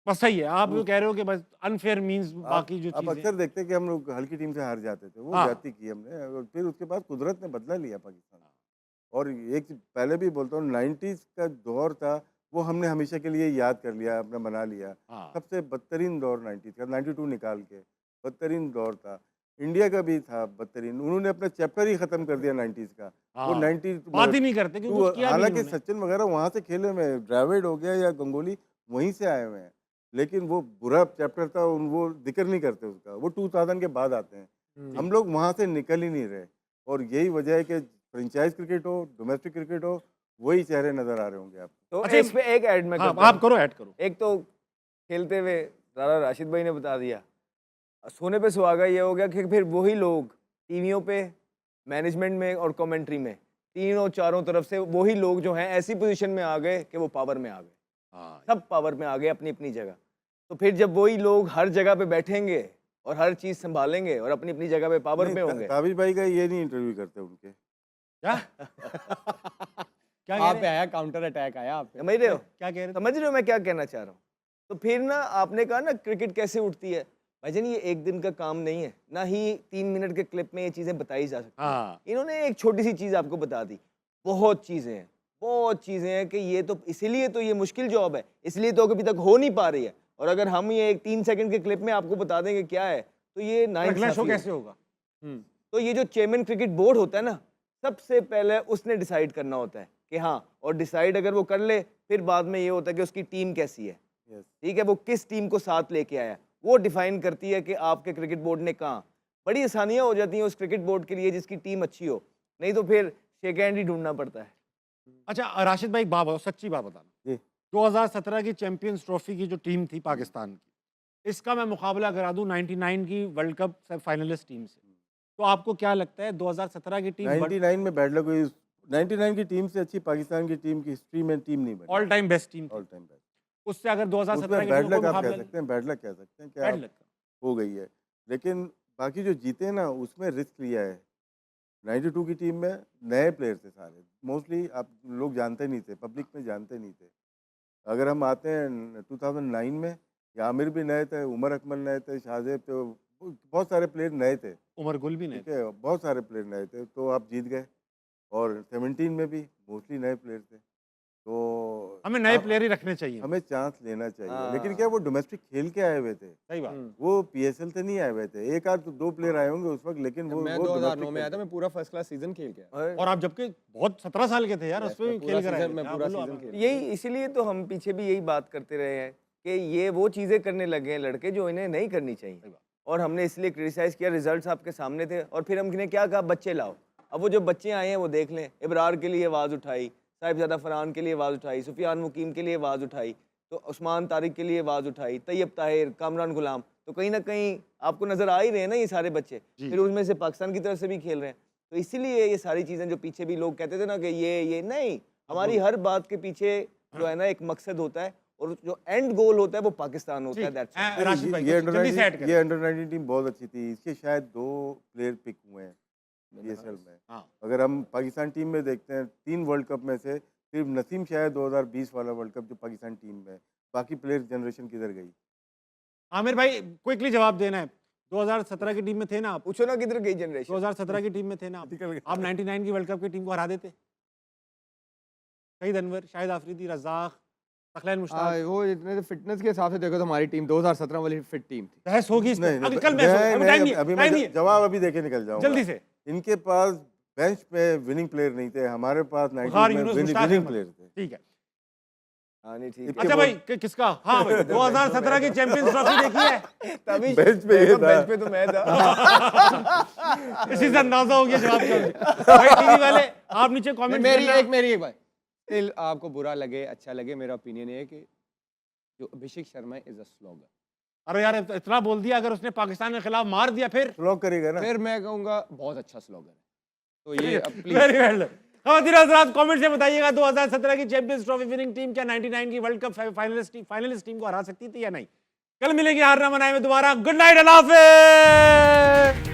बस सही है, आप वो- कह रहे हो कि बस अनफेयर मींस आप बाकी जो आप चीजें। अक्सर देखते हैं कि हम लोग हल्की टीम से हार जाते थे, वो हाँ। जाती की हमने, और फिर उसके बाद कुदरत ने बदला लिया पाकिस्तान। और एक चीज़ पहले भी बोलता हूँ, 90s का दौर था, वो हमने हमेशा के लिए याद कर लिया, अपना बना लिया। हाँ। सबसे बदतरीन दौर 90s का, 92 निकाल के बदतरीन दौर था। इंडिया का भी था बदतरीन, उन्होंने अपना चैप्टर ही खत्म कर दिया 90s का। वो हाँ, 90 बात ही नहीं करते कि कुछ किया भी हालांकि इन्होंने। सचिन वगैरह वहाँ से खेले हुए हैं, द्रविड़ हो गया या गंगोली वहीं से आए हुए हैं, लेकिन वो बुरा चैप्टर था, वो जिक्र नहीं करते उसका, वो 2000 के बाद आते हैं। हम लोग वहाँ से निकल ही नहीं रहे, और यही वजह है कि फ्रेंचाइज क्रिकेट हो, डोमेस्टिक क्रिकेट हो, वही चेहरे नजर आ रहे होंगे आपको। तो अच्छा, इस पे एक ऐड में हाँ, करता आप हूँ। करो, ऐड करो। एक तो खेलते हुए सारा राशिद भाई ने बता दिया, सोने पे सुहागा ये हो गया कि फिर वही लोग टीवियों पे, मैनेजमेंट में और कमेंट्री में, तीनों चारों तरफ से वही लोग जो हैं ऐसी पोजीशन में आ गए कि वो पावर में आ गए। हाँ, सब पावर में आ गए अपनी अपनी जगह। तो फिर जब वही लोग हर जगह पे बैठेंगे और हर चीज़ संभालेंगे और अपनी अपनी जगह पे पावर में होंगे, ताबिश भाई का ये नहीं इंटरव्यू करते उनके। क्या क्या कह आप रहे पे हैं? आया, काउंटर अटैक आया आप पे। समझ रहे हो? क्या कह रहे थे? समझ रहे हो मैं क्या कहना चाह रहा हूँ? तो फिर ना आपने कहा ना क्रिकेट कैसे उठती है, भाईजान ये एक दिन का काम नहीं है, ना ही 3 मिनट के क्लिप में ये चीज़ें बताई जा सकती हैं। हाँ, इन्होंने एक छोटी सी चीज़ आपको बता दी, बहुत चीज़ें हैं, बहुत चीज़ें हैं कि ये तो इसीलिए तो ये मुश्किल जॉब है, इसलिए तो अभी तक हो नहीं पा रही है। और अगर हम ये एक 3 सेकंड के क्लिप में आपको बता देंगे क्या है, तो ये अगला शो नाइंसाफी है। कैसे होगा? तो ये जो चेयरमैन क्रिकेट बोर्ड होता है ना, सबसे पहले उसने डिसाइड करना होता है कि हाँ, और डिसाइड अगर वो कर ले, फिर बाद में ये होता है कि उसकी टीम कैसी है, Yes. ठीक है, वो किस टीम को साथ लेके आया, वो डिफाइन करती है कि आपके क्रिकेट बोर्ड ने कहाँ। बड़ी आसानियाँ हो जाती हैं उस क्रिकेट बोर्ड के लिए जिसकी टीम अच्छी हो, नहीं तो फिर शेक हैंड ही ढूंढना पड़ता है। अच्छा राशिद भाई, एक बात बताओ, सच्ची बात बताना। जी। 2017 की चैंपियंस ट्रॉफी की जो टीम थी पाकिस्तान की, इसका मैं मुकाबला करा दूं 99 की वर्ल्ड कप फाइनलिस्ट टीम से, तो आपको क्या लगता है 2017 की टीम 99 में बैड लक हुई। 99 की टीम से अच्छी पाकिस्तान की टीम की हिस्ट्री में टीम नहीं बनी। ऑल टाइम बेस्ट टीम थी? All time best. उससे अगर 2017 उसमें की बैड टीम को लक आप मुकाबला कह सकते हैं, बैड लक कह सकते हैं कि बैड आप लक। हो गई है, लेकिन बाकी जो जीते ना उसमें रिस्क लिया है। 92 की टीम में नए प्लेयर थे सारे, मोस्टली आप लोग जानते नहीं थे, पब्लिक में जानते नहीं थे। अगर हम आते हैं 2009 में, या आमिर भी नए थे, उमर अकमल नए थे, शाहजेब थे, बहुत सारे प्लेयर नए थे, उमर गुल भी नहीं ठीक है, बहुत सारे प्लेयर नए थे, तो आप जीत गए। और 17 में भी मोस्टली नए प्लेयर थे, तो हमें नए आप- प्लेयर ही रखने चाहिए। हमें चांस लेना चाहिए, हाँ। लेकिन क्या वो डोमेस्टिक खेल के आए हुए थे, सही बात। वो पीएसएल से नहीं आए हुए थे, एक आध तो 2 प्लेयर आए होंगे उस वक्त, लेकिन वो मैं वो 2009 domestic में आया था, खेल मैं पूरा फर्स्ट क्लास सीजन खेल के आया। और आप जबकि बहुत 17 साल के थे यार, Yes, उसमें भी मैं पूरा खेल कर आए season- थे। मैं हाँ, पूरा बोलो season आप। खेल यही इसीलिए तो हम पीछे भी यही बात करते रहे हैं कि ये वो चीज़ें करने लगे हैं लड़के जो इन्हें नहीं करनी चाहिए, और हमने इसलिए क्रिटिसाइज किया। रिजल्ट्स आपके सामने थे, और फिर हमने क्या कहा, बच्चे लाओ। अब वो जो बच्चे आए हैं वो देख लें, इब्रार के लिए आवाज़ उठाई, साहिबजादा फरहान के लिए आवाज़ उठाई, सुफियान मुकीम के लिए आवाज़ उठाई, तो उस्मान तारिक के लिए आवाज़ उठाई, तैयब ताहिर, कामरान गुलाम, तो कहीं ना कहीं आपको नज़र आ ही रहे हैं ना ये सारे बच्चे, फिर उनमें से पाकिस्तान की तरफ से भी खेल रहे हैं। तो इसीलिए ये सारी चीज़ें जो पीछे भी लोग कहते थे ना कि ये नहीं, हमारी हर बात के पीछे जो है ना एक मकसद होता है, और जो एंड गोल होता है वो पाकिस्तान होता है। That's all। राशिद भाई, ये कुछ जल्दी से ऐड अंडर करें। ये अंडर 19 टीम बहुत अच्छी थी, इसके शायद 2 प्लेयर पिक हुए हैं पीएसएल में। हाँ। अगर हम पाकिस्तान टीम में देखते हैं, 3 वर्ल्ड कप में से सिर्फ नसीम शायद 2020 वाला वर्ल्ड कप जो पाकिस्तान टीम में है, बाकी प्लेयर जनरेशन किधर गई? आमिर भाई क्विकली जवाब देना है। 2017 की टीम में थे ना आप? पूछो ना किधर गई जनरेशन। 2017 की टीम में थे ना आप? आप 99 की वर्ल्ड कप की टीम को हरा देते? शहीद अनवर, शाहिद आफरीदी, रज़ाक, तखलीन मुश्ताक। वो इतने तो फिटनेस के हिसाब से देखो तो हमारी टीम 2017 वाली फिट टीम थी। बहस होगी इस पे। नहीं, अभी कल बहस होगी, अभी टाइम नहीं है, अभी टाइम नहीं मैं है। जवाब अभी देके निकल जाऊंगा। जल्दी से। इनके पास बेंच पे विनिंग प्लेयर नहीं थे, हमारे पास 90 बुखार, में यूनुस, मुश्ताक विनिंग अहमद। प्लेयर थे। ठीक है। हाँ नहीं ठीक अच्छा भाई किसका? हाँ भाई 2017 की चैंपियंस ट्रॉफी देखी है? तभी बेंच पे ये था। बेंच पे तो मैं था। इसी से अंदाजा हो गया जवाब का। भाई टीवी वाले आप नीचे कमेंट मेरी एक बात, स्टिल आपको बुरा लगे अच्छा लगे, मेरा ओपिनियन ये है कि जो अभिषेक शर्मा इज अ स्लोगर। अरे यार इतना बोल दिया, अगर उसने पाकिस्तान के खिलाफ मार दिया फिर स्लॉग करेगा ना। फिर मैं कहूंगा बहुत अच्छा स्लोगर है। तो ये अब प्लीज वेरी वेल। खवातीन हज़रात कमेंट से बताइएगा 2017 की चैंपियंस ट्रॉफी विनिंग टीम क्या 99 की वर्ल्ड कप फाइनलिस्ट टीम को हरा सकती थी या नहीं? कल मिलेंगे हार ना मनाए में दोबारा। गुड नाइट, अल्लाह हाफिज़।